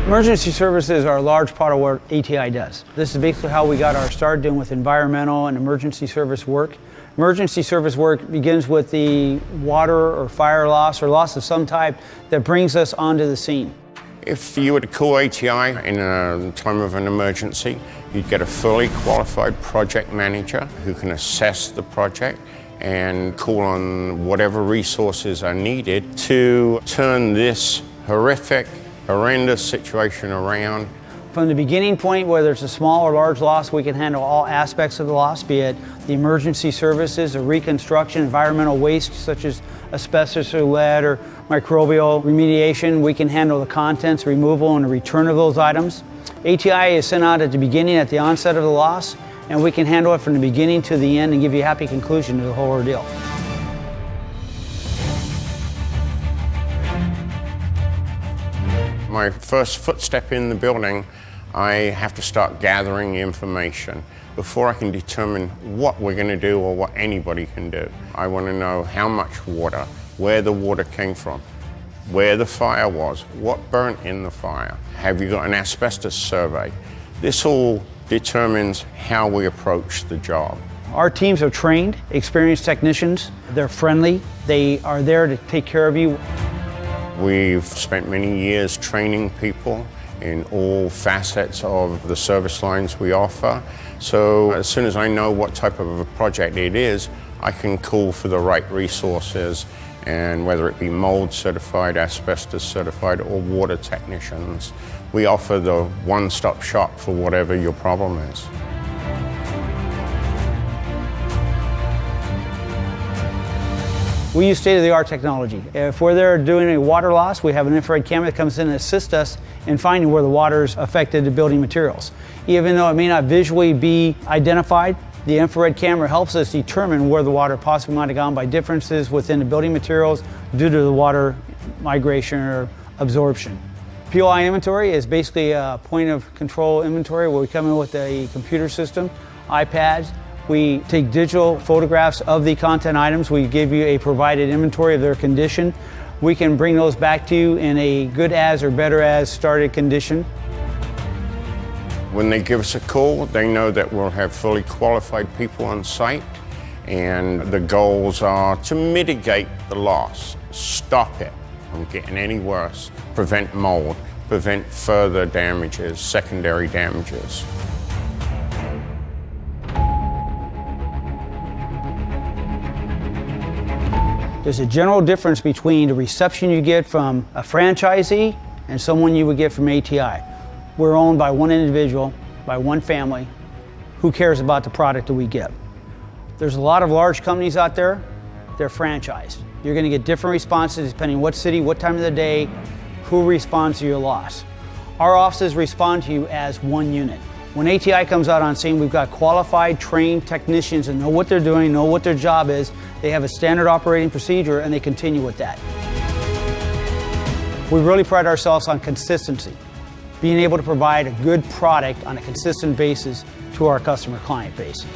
Emergency services are a large part of what ATI does. This is basically how we got our start doing with environmental and emergency service work. Emergency service work begins with the water or fire loss or loss of some type that brings us onto the scene. If you were to call ATI in a time of an emergency, you'd get a fully qualified project manager who can assess the project and call on whatever resources are needed to turn this horrendous situation around. From the beginning point, whether it's a small or large loss, we can handle all aspects of the loss, be it the emergency services, or reconstruction, environmental waste such as asbestos or lead or microbial remediation. We can handle the contents, removal, and the return of those items. ATI is sent out at the beginning, at the onset of the loss, and we can handle it from the beginning to the end and give you a happy conclusion to the whole ordeal. My first footstep in the building, I have to start gathering information before I can determine what we're going to do or what anybody can do. I want to know how much water, where the water came from, where the fire was, what burnt in the fire. Have you got an asbestos survey? This all determines how we approach the job. Our teams are trained, experienced technicians. They're friendly. They are there to take care of you. We've spent many years training people in all facets of the service lines we offer. So as soon as I know what type of a project it is, I can call for the right resources, and whether it be mold certified, asbestos certified, or water technicians, we offer the one-stop shop for whatever your problem is. We use state-of-the-art technology. If we're there doing a water loss, we have an infrared camera that comes in and assists us in finding where the water's affected the building materials. Even though it may not visually be identified, the infrared camera helps us determine where the water possibly might have gone by differences within the building materials due to the water migration or absorption. POI inventory is basically a point of control inventory where we come in with a computer system, iPads. We take digital photographs of the content items. We give you a provided inventory of their condition. We can bring those back to you in a good as or better as started condition. When they give us a call, they know that we'll have fully qualified people on site, and the goals are to mitigate the loss, stop it from getting any worse, prevent mold, prevent further damages, secondary damages. There's a general difference between the reception you get from a franchisee and someone you would get from ATI. We're owned by one individual, by one family, who cares about the product that we get. There's a lot of large companies out there, they're franchised. You're going to get different responses depending on what city, what time of the day, who responds to your loss. Our offices respond to you as one unit. When ATI comes out on scene, we've got qualified, trained technicians that know what they're doing, know what their job is. They have a standard operating procedure and they continue with that. We really pride ourselves on consistency, being able to provide a good product on a consistent basis to our customer client base.